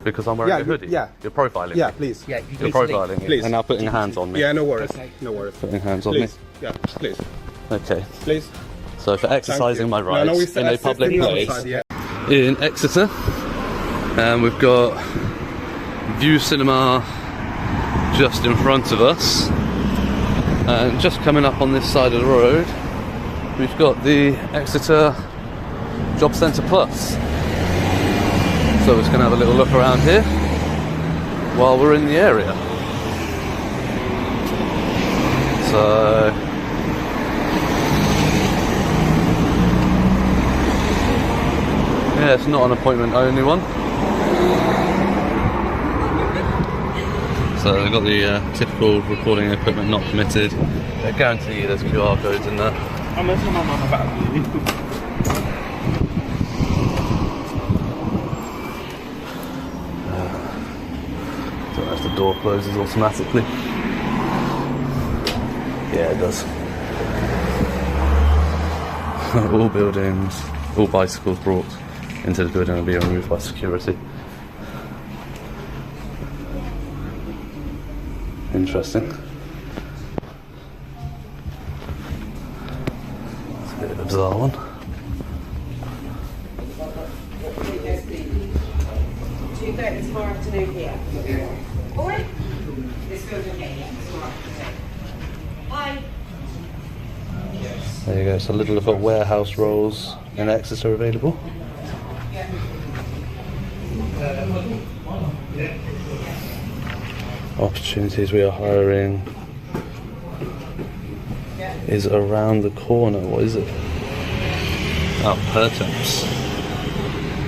Because I'm wearing a hoodie? Yeah. You're profiling Yeah, me? please. Yeah, You're profiling me? Please. And now putting hands on me? Yeah, no worries. Okay. No worries. Putting hands on Please. me? Yeah, please. Okay. Please. So for exercising my rights we in a assist public the other place side, yeah. in Exeter, and we've got View Cinema just in front of us, and just coming up on this side of the road we've got the Exeter Job Centre Plus. So we're just going to have a little look around here while we're in the area. So yeah, it's not an appointment only one. So they've got the typical recording equipment not permitted. I guarantee you there's QR codes in there. Don't know if the door closes automatically. Yeah, it does. All buildings, all bicycles brought into the building will be removed by security. Interesting. It's a bit of a bizarre one. Tomorrow afternoon here. Alright? This building here, yeah. Hi. There you go, so a little of warehouse roles in Exeter available. Opportunities we are hiring is around the corner. What is it? Oh, per temps.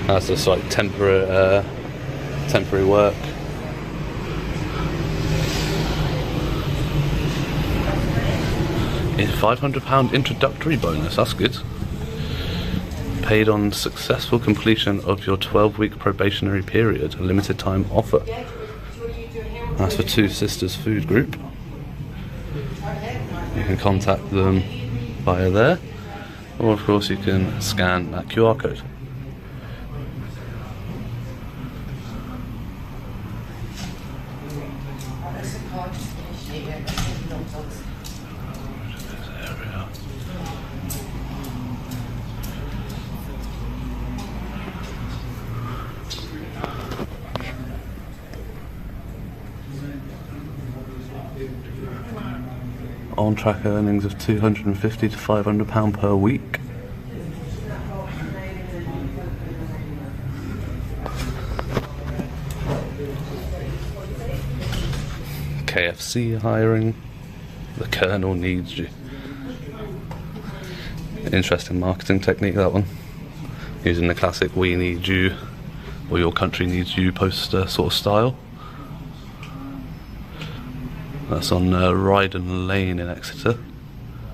That's just like temporary work. A £500 introductory bonus, that's good. Paid on successful completion of your 12-week probationary period, a limited time offer. That's for Two Sisters Food Group. You can contact them via there, or of course you can scan that QR code. On-track earnings of £250 to £500 per week. KFC hiring. The Colonel needs you. Interesting marketing technique, that one. Using the classic "we need you" or "your country needs you" poster sort of style. That's on Ryden Lane in Exeter.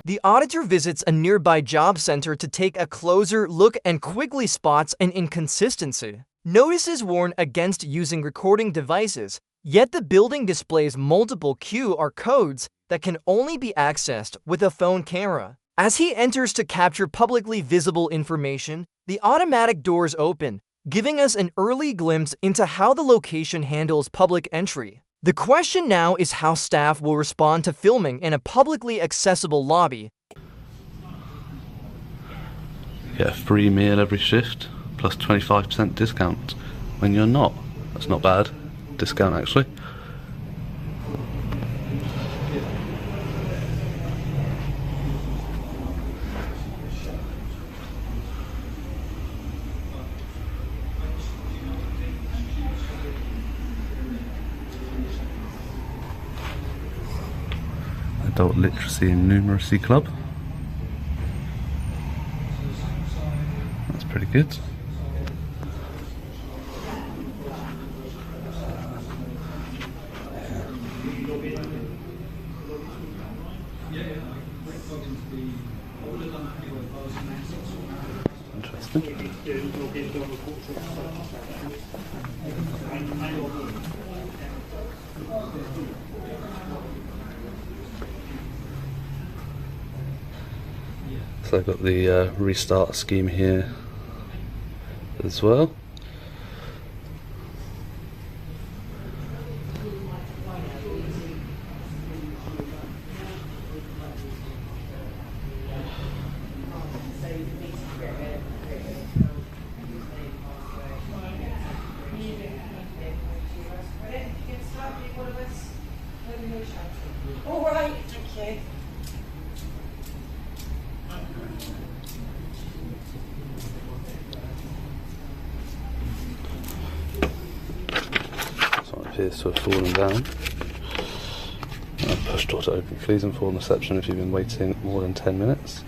The auditor visits a nearby job center to take a closer look and quickly spots an inconsistency. Notices warn against using recording devices, yet the building displays multiple QR codes that can only be accessed with a phone camera. As he enters to capture publicly visible information, the automatic doors open, giving us an early glimpse into how the location handles public entry. The question now is how staff will respond to filming in a publicly accessible lobby. Get a free meal every shift, plus 25% discount when you're not. That's not bad. Discount actually. Adult Literacy and Numeracy Club. That's pretty good. Interesting. So I've got the restart scheme here as well. All right, thank you. Someone appears to have fallen down. Push door to open. Please inform reception if you've been waiting more than 10 minutes.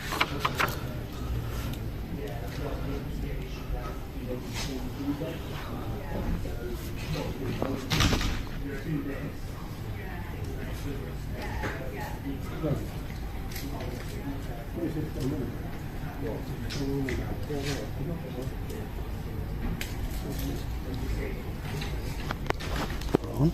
On.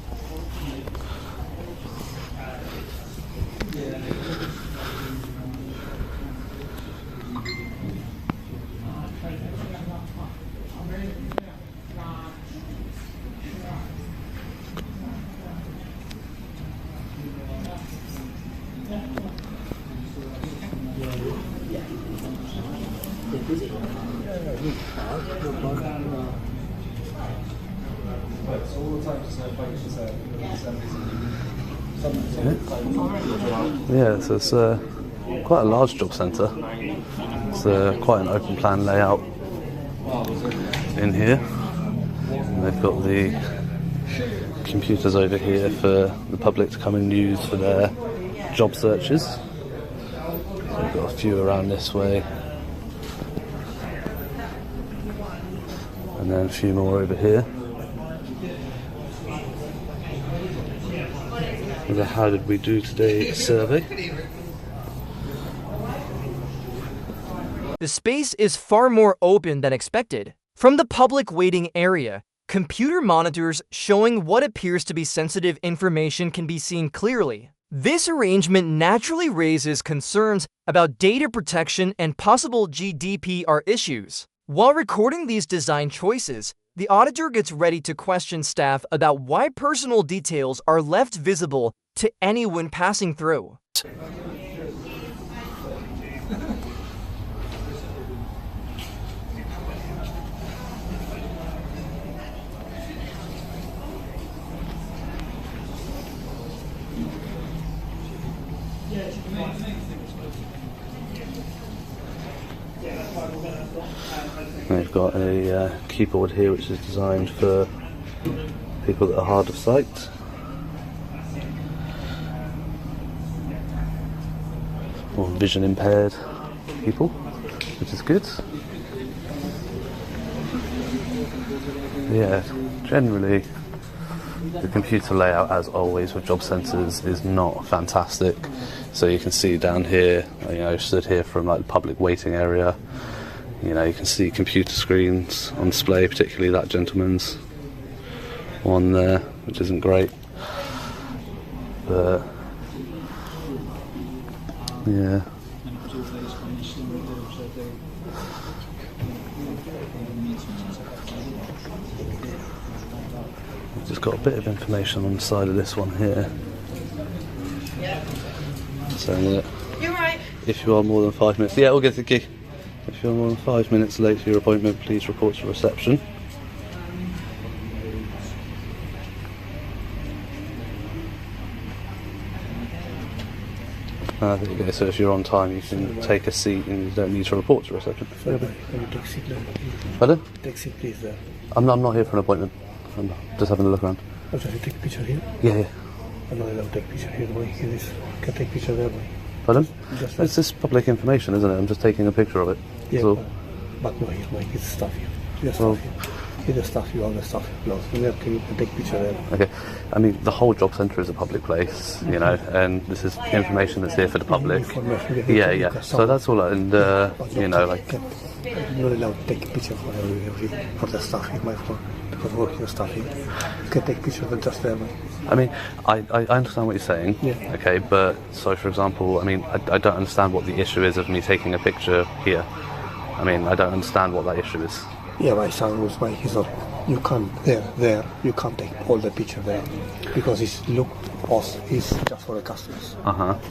Yeah, so it's quite a large job centre. It's quite an open plan layout in here. And they've got the computers over here for the public to come and use for their job searches. So we've got a few around this way. And then a few more over here. The how did we do today survey. The space is far more open than expected. From the public waiting area, computer monitors showing what appears to be sensitive information can be seen clearly. This arrangement naturally raises concerns about data protection and possible GDPR issues. While recording these design choices, the auditor gets ready to question staff about why personal details are left visible to anyone passing through. We've got a keyboard here which is designed for people that are hard of sight. Or vision impaired people, which is good. Yeah, generally the computer layout, as always with job centres, is not fantastic. So you can see down here, you know, stood here from like the public waiting area, you know, you can see computer screens on display, particularly that gentleman's one there, which isn't great. But yeah. We've just got a bit of information on the side of this one here. Saying that You're right. if you are more than 5 minutes, yeah, we'll get the key. If you're more than 5 minutes late for your appointment, please report to reception. There you go. So if you're on time, you can take a seat and you don't need to report to reception. Can you take seat there? Pardon? Take seat, please, there. I'm not here for an appointment. I'm just having a look around. Oh, so you take a picture here? Yeah. I'm not allowed to take a picture here, boy. Here is. Can take a picture there, boy. Pardon? Just It's just public information, isn't it? I'm just taking a picture of it. yeah, So, but no, here, boy. It's stuff here. Here's Well- stuff here. Here's the stuff here, all the stuff here. No, you can take a picture there. okay. I mean, the whole job centre is a public place, you know, and this is information that's here for the public. Information, Yeah. So that's all. And you know, like, you're not allowed to take a picture for the stuff here, my friend. For working stuff here. You can take a picture of it just there, boy. I mean, I understand what you're saying. Yeah. Okay, but so for example, I mean, I don't understand what the issue is of me taking a picture here. I mean, I don't understand what that issue is. Yeah, my son was my, he's not You can't you can't take all the picture there because it's just for the customers.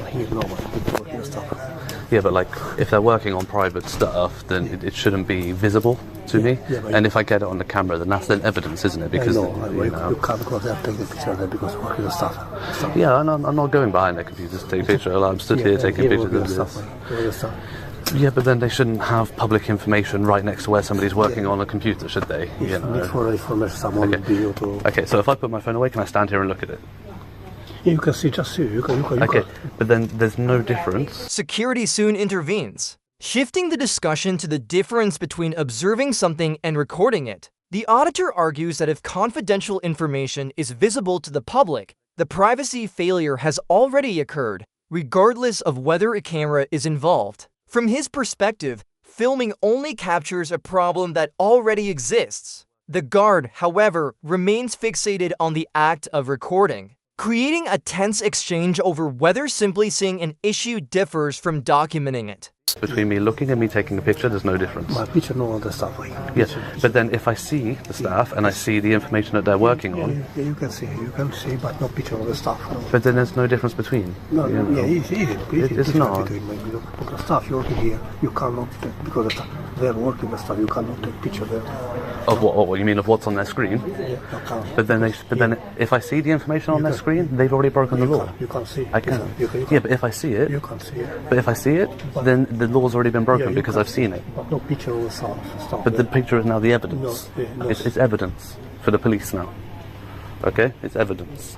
Here nobody people working stuff. Yeah, but like if they're working on private stuff, then it shouldn't be visible to me. Yeah, and if I get it on the camera, then that's then evidence, isn't it? Because you can't go there and take the picture there because we're working the stuff. Yeah, I'm not going behind their computers to take a picture. I'm stood here taking pictures of this. Yeah, but then they shouldn't have public information right next to where somebody's working on a computer, should they? For information, someone would be able to... Okay, so if I put my phone away, can I stand here and look at it? Yeah, you can see, you can. Okay, but then there's no difference. Security soon intervenes, shifting the discussion to the difference between observing something and recording it. The auditor argues that if confidential information is visible to the public, the privacy failure has already occurred, regardless of whether a camera is involved. From his perspective, filming only captures a problem that already exists. The guard, however, remains fixated on the act of recording, creating a tense exchange over whether simply seeing an issue differs from documenting it. Between me looking and me taking a picture, there's no difference. My picture, no other stuff. Yes, but then if I see the staff and I see the information that they're working on... Yeah, you can see, but no picture of the stuff. No. But then there's no difference between. No, it's not. Between the staff you're working here, you cannot take, because they're working the stuff, you cannot take picture there. Of what you mean of what's on their screen? Yeah, But then if I see the information on their screen, they've already broken the law. You can't see. I can. Yeah, but if I see it... You can't see it. But if I see it, then the law's already been broken because I've seen it. But no picture of the stuff. But the picture is now the evidence. No. It's evidence for the police now. Okay? It's evidence.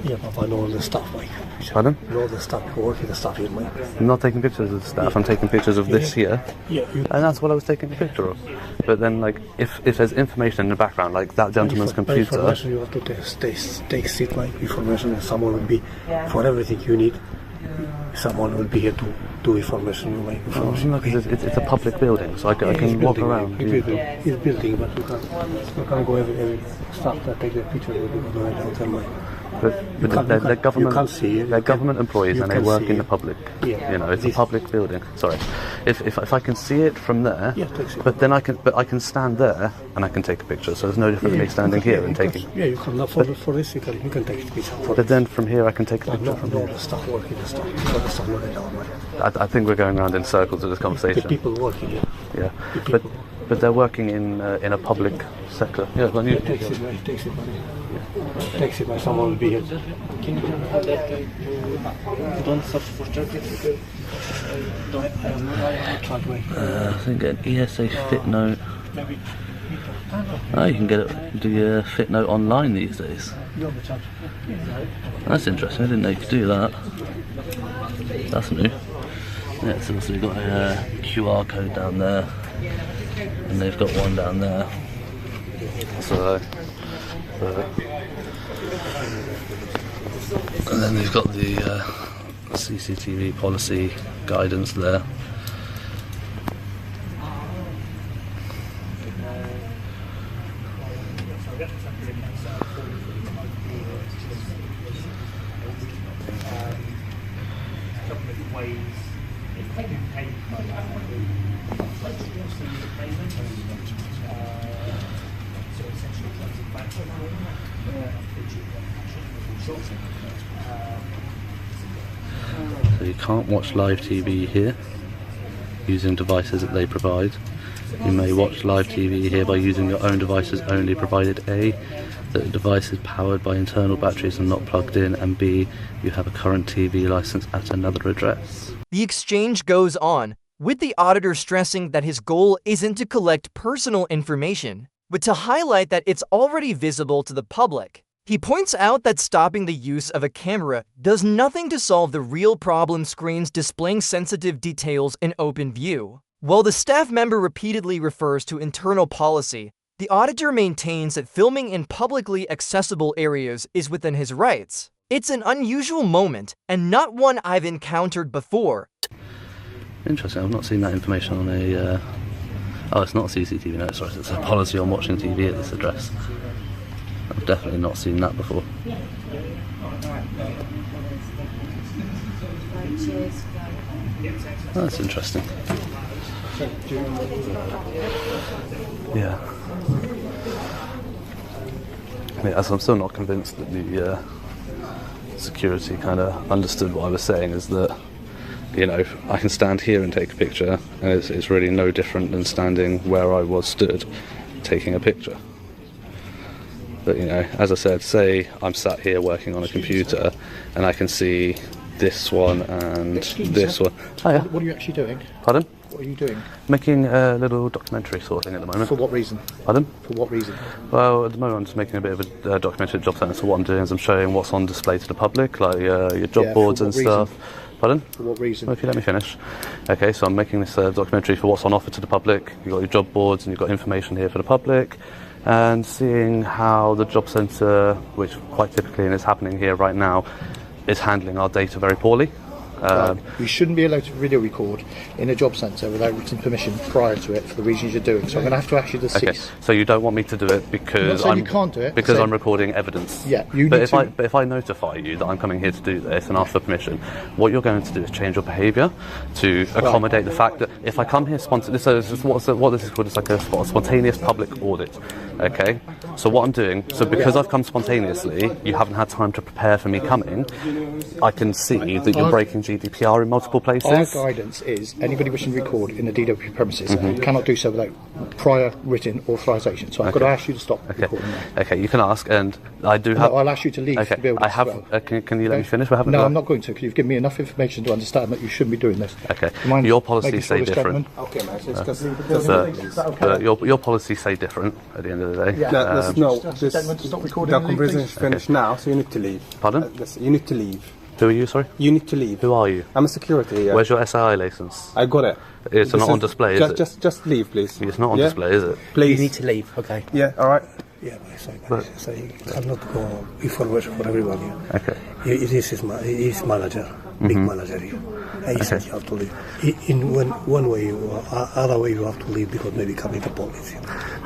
Yeah, but I know all the stuff, Mike. Pardon? I know the stuff, you're working the stuff here, Mike. I'm not taking pictures of the staff, I'm taking pictures of this here. Yeah. And that's what I was taking a picture of. But then, like, if there's information in the background, like that gentleman's computer... Information you have to take seat, like information, and someone would be, for everything you need, someone will be here to do information. Like information. It's a public building, so I can walk around. It's building, but you can't go every staff that take the picture. But they're government. You can't see it. They're government employees and they work in the it. public. Yeah. You know, it's a public building. Sorry, if I can see it from there, but then I can stand there and I can take a picture. So there's no difference in me standing here and taking. Yeah, you can. For this, you can take a picture. But then from here, I can take a picture from here. The staff working, the staff working down. I think we're going around in circles with this conversation. The people working, yeah. But they're working in a public sector. Yeah, well, takes it, Takes it by someone will be here. Can you have that don't search for certificate? I think an ESA fit note. Oh, you can do a fit note online these days. That's interesting. I didn't know you could do that. That's new. Yeah, so we've got a QR code down there, and they've got one down there. So and then they've got the CCTV policy guidance there. So you can't watch live TV here using devices that they provide. You may watch live TV here by using your own devices only, provided A, that the device is powered by internal batteries and not plugged in, and B, you have a current TV license at another address. The exchange goes on, with the auditor stressing that his goal isn't to collect personal information, but to highlight that it's already visible to the public. He points out that stopping the use of a camera does nothing to solve the real problem: screens displaying sensitive details in open view. While the staff member repeatedly refers to internal policy, the auditor maintains that filming in publicly accessible areas is within his rights. It's an unusual moment, and not one I've encountered before. Interesting, I've not seen that information on a... Oh, it's not a CCTV, no, sorry, it's a policy on watching TV at this address. I've definitely not seen that before. Oh, that's interesting. Yeah. Yeah, so I'm still not convinced that the security kind of understood what I was saying, is that, you know, I can stand here and take a picture, and it's really no different than standing where I was stood taking a picture. But, you know, as I said, say I'm sat here working on a computer and I can see this one and this one. Oh, yeah. What are you actually doing? Pardon? What are you doing? Making a little documentary sort of thing at the moment. For what reason? Pardon? For what reason? Well, at the moment I'm just making a bit of a documentary at job centre, so what I'm doing is I'm showing what's on display to the public, like your job boards and stuff. Pardon? For what reason? Well, if you let me finish. Okay, so I'm making this documentary for what's on offer to the public. You've got your job boards and you've got information here for the public, and seeing how the job centre, which quite typically, and it's happening here right now, is handling our data very poorly. You shouldn't be allowed to video record in a job centre without written permission prior to it for the reasons you're doing. So I'm going to have to ask you to cease. Okay, so you don't want me to do it because you can't do it. because I'm recording evidence. Yeah, but if I notify you that I'm coming here to do this and ask for permission, what you're going to do is change your behaviour to accommodate the fact that if I come here spontaneously, so this is what this is called, it's like a spontaneous public audit. Okay, so what I'm doing, so because I've come spontaneously, you haven't had time to prepare for me coming, I can see that you're breaking GDPR in multiple places. Our guidance is anybody wishing to record in the DWP premises cannot do so without prior written authorisation. So I've got to ask you to stop recording that. Okay, you can ask, and I do have... No, I'll ask you to leave the building. I have... Can you let me finish? No, I'm not going to, because you've given me enough information to understand that you shouldn't be doing this. Okay, your policies say different. Okay, mate, so it's your policies say different at the end of the day. Yeah. The conversation is finished now, so you need to leave. Pardon? You need to leave. Who are you, sorry? You need to leave. Who are you? I'm a security. Yeah. Where's your SII licence? I got it. It's not on display, is it? Just leave, please. It's not on display, is it? Please. You need to leave, okay. Yeah, all right. Yeah, but I'm not going information for everybody. Okay. This is he's manager, big manager here. He said you have to leave. In one way or other way you have to leave because maybe coming the police.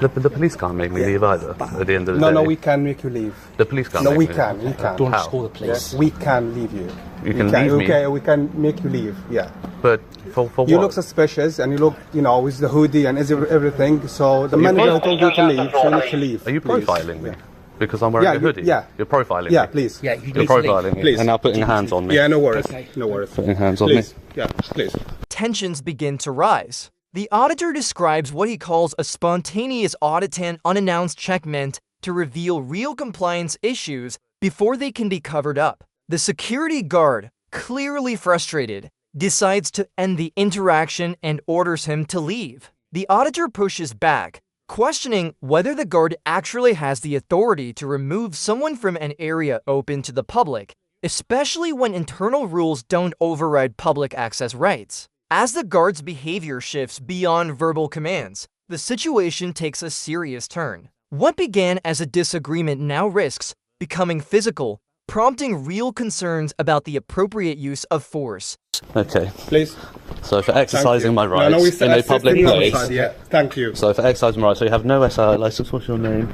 The police can't make me leave either. At the end of the day. No, we can make you leave. The police can't. No, make we me can. leave. We can. Don't How? call the police. Yes, we can leave you. You can leave me. Okay, we can make you leave. Yeah. But for what? You look suspicious, and you look, with the hoodie and everything. So the manager told you to leave. So you need to leave. Are you please. profiling me? Because I'm wearing a hoodie? Yeah. You're profiling Yeah, me? please. Yeah, you You're need to leave. profiling me? Please. And now putting hands on me? Yeah, no worries. Okay. No worries. Putting hands on Please. me? Yeah, please. Tensions begin to rise. The auditor describes what he calls a spontaneous audit and unannounced check meant to reveal real compliance issues before they can be covered up. The security guard, clearly frustrated, decides to end the interaction and orders him to leave. The auditor pushes back, questioning whether the guard actually has the authority to remove someone from an area open to the public, especially when internal rules don't override public access rights. As the guard's behavior shifts beyond verbal commands, the situation takes a serious turn. What began as a disagreement now risks becoming physical, prompting real concerns about the appropriate use of force. Okay. Please. So for exercising my rights in a public place. Yeah, thank you. So for exercising my rights, so you have no SII license. What's your name?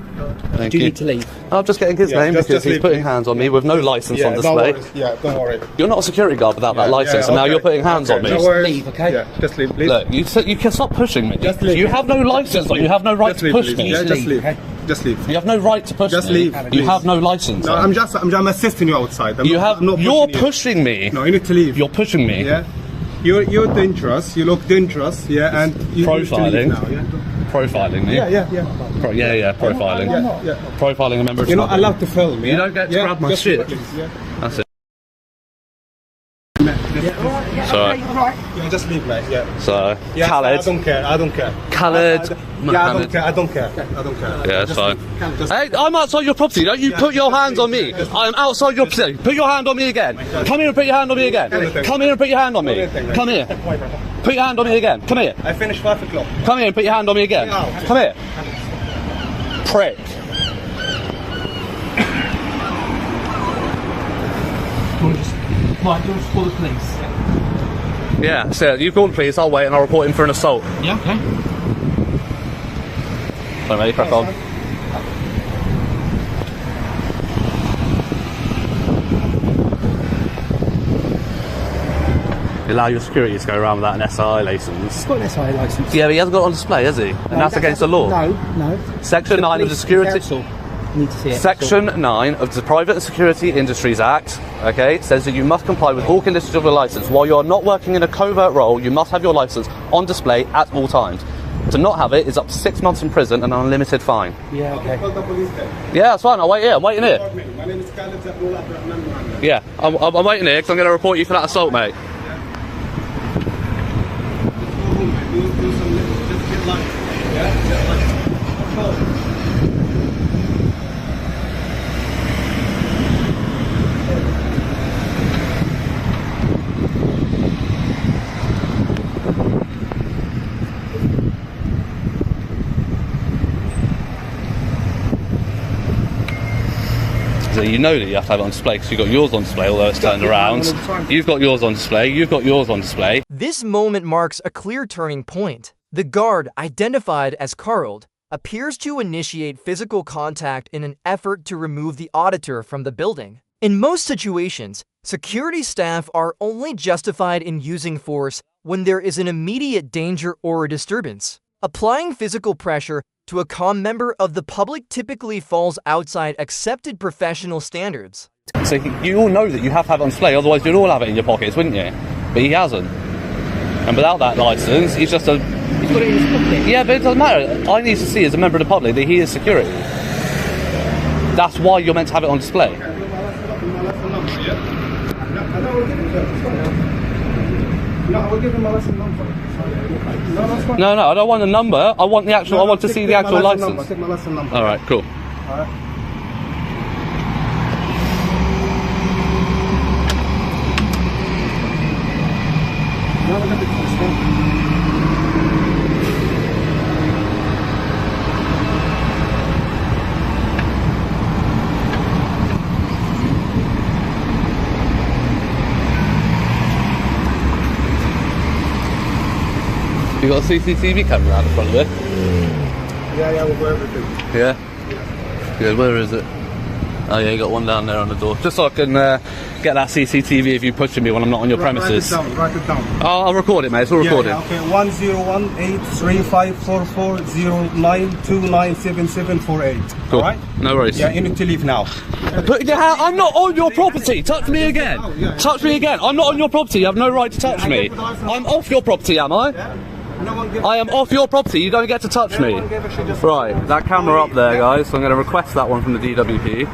Thank Do you you. need to leave? I'm just getting his name just because he's leave, putting please. hands on me with no license on No display. worries. Yeah, don't worry. You're not a security guard without that license, and now okay. you're putting hands on me. No worries. Leave, okay? Yeah, just leave, please. Look, you can stop pushing me. Just leave. You have no license, you have no right to push me. Yeah, just leave, leave. okay? Just leave. You have no right to push Just me. leave, You please. have no license. No, I'm assisting you outside. I'm not You're pushing you. pushing me. No, you need to leave. You're pushing me. Yeah. You're dangerous. You look dangerous. Yeah, and you need to leave Profiling. now, yeah? Profiling me. Yeah. Profiling. Yeah. Profiling a member of You're not staff. allowed to film. You don't get to grab my just shit. please, yeah. That's it. So, Yeah, just leave, mate. Yeah. so Yeah, Khaled. I don't care. Khaled. Yeah, I Mohammed. don't care. Yeah, it's fine. Just Hey, I'm outside your property. Don't you put your hands on me. I am outside your property. Put your hand on me again. Come here and put your hand on me again. Come here and put your hand on me. Come here. Put your hand on me again. Come here. I finish 5 o'clock. Come here and put your hand on me again. Come here. Prick. Right, you'll call the police. Yeah, so you call the police, I'll wait and I'll report him for an assault. Yeah, okay. So mate, crack on. You allow your security to go around without an SII licence. He's got an SIA licence. Yeah, but he hasn't got it on display, has he? And that's against the law. No. Section 9 of the security... Council. need to see it. Section 9 of the Private Security Industries Act, okay, says that you must comply with all conditions of your license. While you're not working in a covert role, you must have your license on display at all times. To not have it is up to 6 months in prison and an unlimited fine. Yeah, okay. Yeah, that's fine. I'll wait here. I'm waiting here. My name is Khaled. Yeah, I'm waiting here because I'm going to report you for that assault, mate. So you know that you have to have it on display because you've got yours on display, although it's turned around. You've got yours on display, you've got yours on display. This moment marks a clear turning point. The guard, identified as Carl, appears to initiate physical contact in an effort to remove the auditor from the building. In most situations, security staff are only justified in using force when there is an immediate danger or a disturbance. Applying physical pressure to a calm member of the public typically falls outside accepted professional standards. So you all know that you have to have it on display, otherwise you'd all have it in your pockets, wouldn't you? But he hasn't. And without that licence, he's just a... He's got it in his pocket. Yeah, but it doesn't matter. I need to see as a member of the public that he is security. That's why you're meant to have it on display. No, I don't want a number. I want the actual. I want to see the actual license. All right, cool. You got a CCTV camera out the front of it? Yeah, we'll go everything. Yeah? Good, where is it? Oh yeah, you got one down there on the door. Just so I can get that CCTV if you're pushing me when I'm not on your premises. Write it down. Oh, I'll record it, mate. It's all recorded. Yeah, okay, 1018354409297748. Cool. Alright? No worries. Yeah, you need to leave now. Put your hand. I'm not on your property. Touch me again. Touch me again. I'm not on your property. You have no right to touch me. I'm off your property, am I? I am off your property. You don't get to touch me. Right, that camera up there, guys. So I'm going to request that one from the DWP.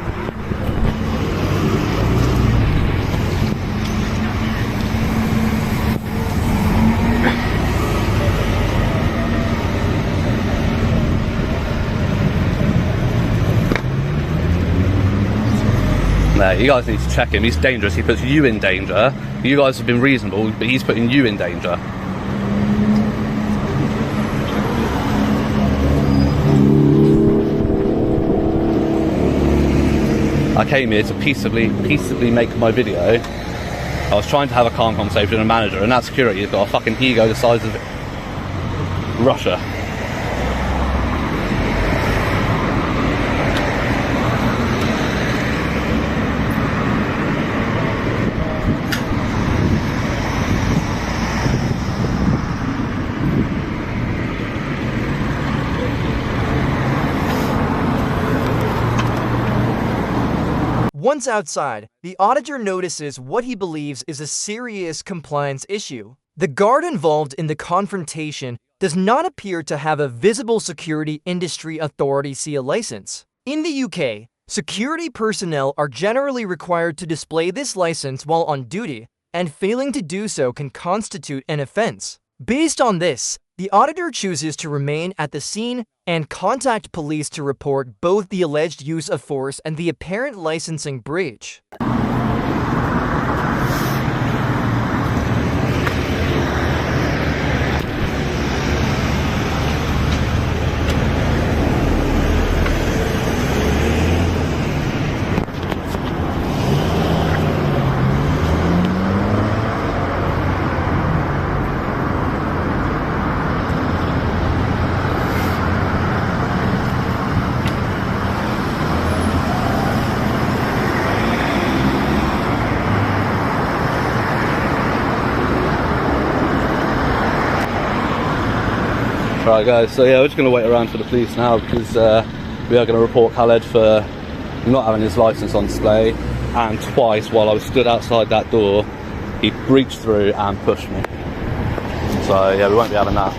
No, you guys need to check him. He's dangerous. He puts you in danger. You guys have been reasonable, but he's putting you in danger. I came here to peaceably make my video. I was trying to have a calm conversation with a manager, and that security has got a fucking ego the size of Russia. Once outside, the auditor notices what he believes is a serious compliance issue. The guard involved in the confrontation does not appear to have a visible security industry authority seal license. In the UK, security personnel are generally required to display this license while on duty, and failing to do so can constitute an offense. Based on this, the auditor chooses to remain at the scene and contact police to report both the alleged use of force and the apparent licensing breach. Right guys, so yeah, we're just going to wait around for the police now because we are going to report Khaled for not having his licence on display, and twice while I was stood outside that door, he breached through and pushed me. So yeah, we won't be having that.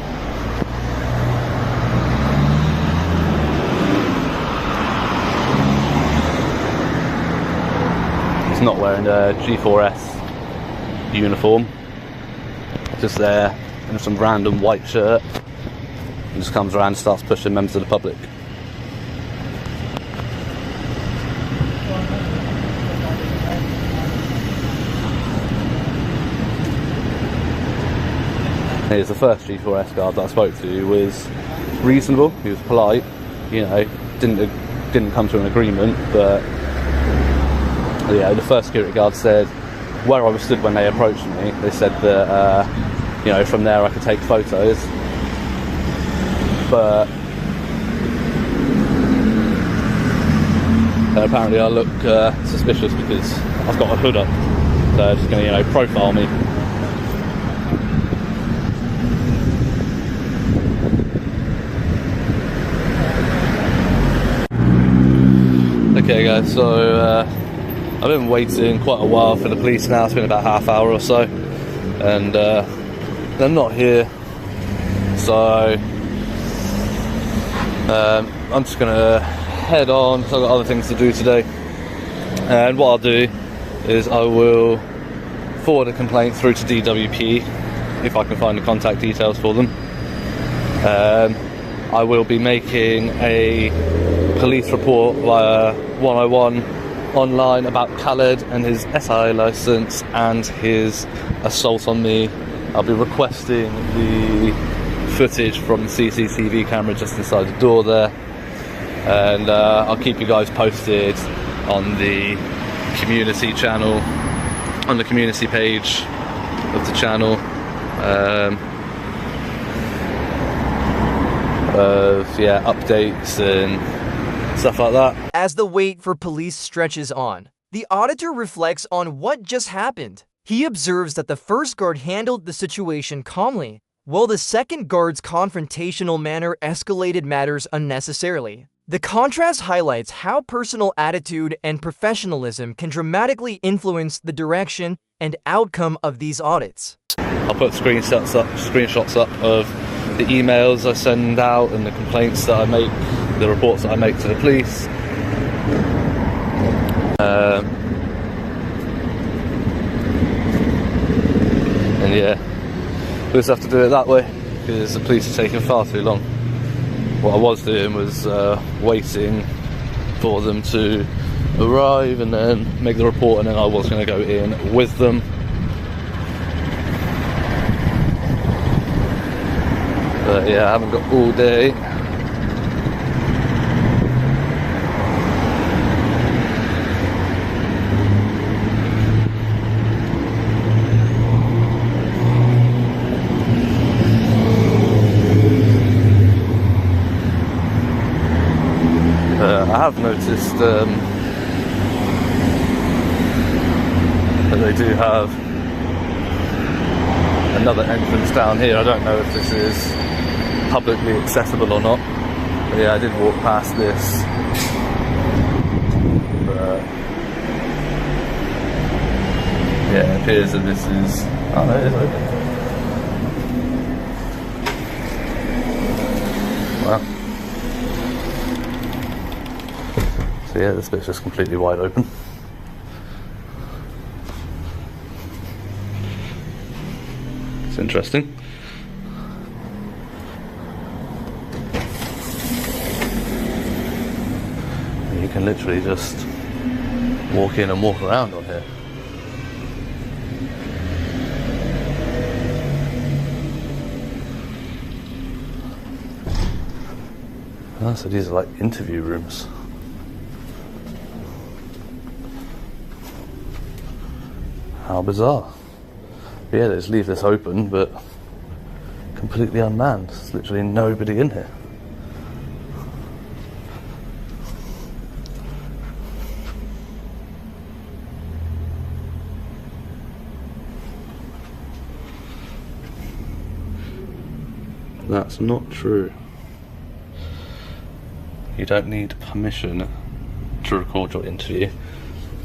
He's not wearing a G4S uniform, just there in some random white shirt, and just comes around and starts pushing members of the public. Here's the first G4S guard that I spoke to. Was reasonable, he was polite, you know, didn't come to an agreement, but yeah, the first security guard said where I was stood when they approached me, they said that you know, from there I could take photos, but apparently I look suspicious because I've got a hood up, so they're just going to, you know, profile me. Okay guys, so I've been waiting quite a while for the police now. It's been about half hour or so, and they're not here, so I'm just gonna head on because I've got other things to do today. And what I'll do is I will forward a complaint through to DWP if I can find the contact details for them. I will be making a police report via 101 online about Khaled and his SI licence and his assault on me. I'll be requesting the footage from the CCTV camera just inside the door there, and I'll keep you guys posted on the community channel, on the community page of the channel, of yeah, updates and stuff like that. As the wait for police stretches on, the auditor reflects on what just happened. He observes that the first guard handled the situation calmly, while the second guard's confrontational manner escalated matters unnecessarily. The contrast highlights how personal attitude and professionalism can dramatically influence the direction and outcome of these audits. I'll put screenshots up of the emails I send out and the complaints that I make, the reports that I make to the police. And yeah, we just have to do it that way because the police are taking far too long. What I was doing was waiting for them to arrive and then make the report, and then I was going to go in with them. But yeah, I haven't got all day. I have noticed that they do have another entrance down here. I don't know if this is publicly accessible or not, but yeah, I did walk past this, but yeah, it appears that this is, oh no, it is open. Wow. So yeah, this bit's just completely wide open. It's interesting. You can literally just walk in and walk around on here. Oh, so these are like interview rooms. How bizarre. Yeah, they just leave this open, but completely unmanned. There's literally nobody in here. That's not true. You don't need permission to record your interview.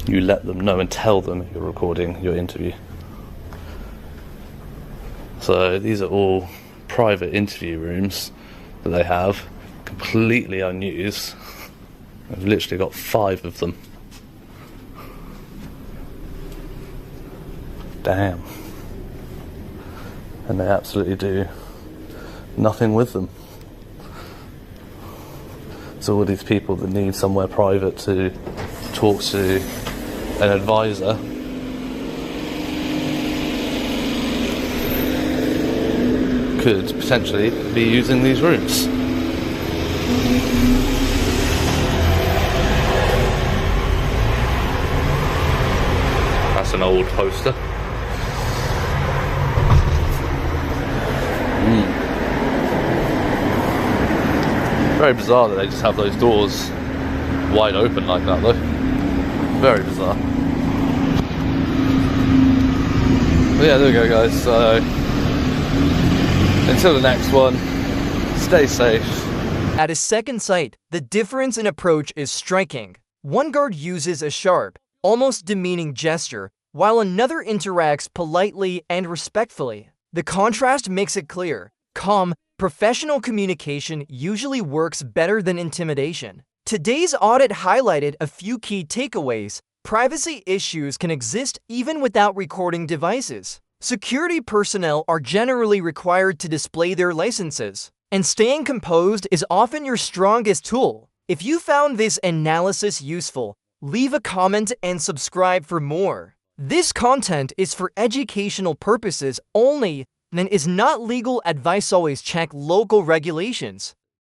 You let them know and tell them you're recording your interview. So these are all private interview rooms that they have, completely unused. I've literally got 5 of them. Damn. And they absolutely do nothing with them. So all these people that need somewhere private to talk to an advisor could potentially be using these rooms. That's an old poster. Very bizarre that they just have those doors wide open like that though. Very bizarre. But yeah, there we go guys. So until the next one, stay safe. At a second sight, the difference in approach is striking. One guard uses a sharp, almost demeaning gesture, while another interacts politely and respectfully. The contrast makes it clear. Calm, professional communication usually works better than intimidation. Today's audit highlighted a few key takeaways. Privacy issues can exist even without recording devices. Security personnel are generally required to display their licenses, and staying composed is often your strongest tool. If you found this analysis useful, leave a comment and subscribe for more. This content is for educational purposes only and is not legal advice. Always check local regulations.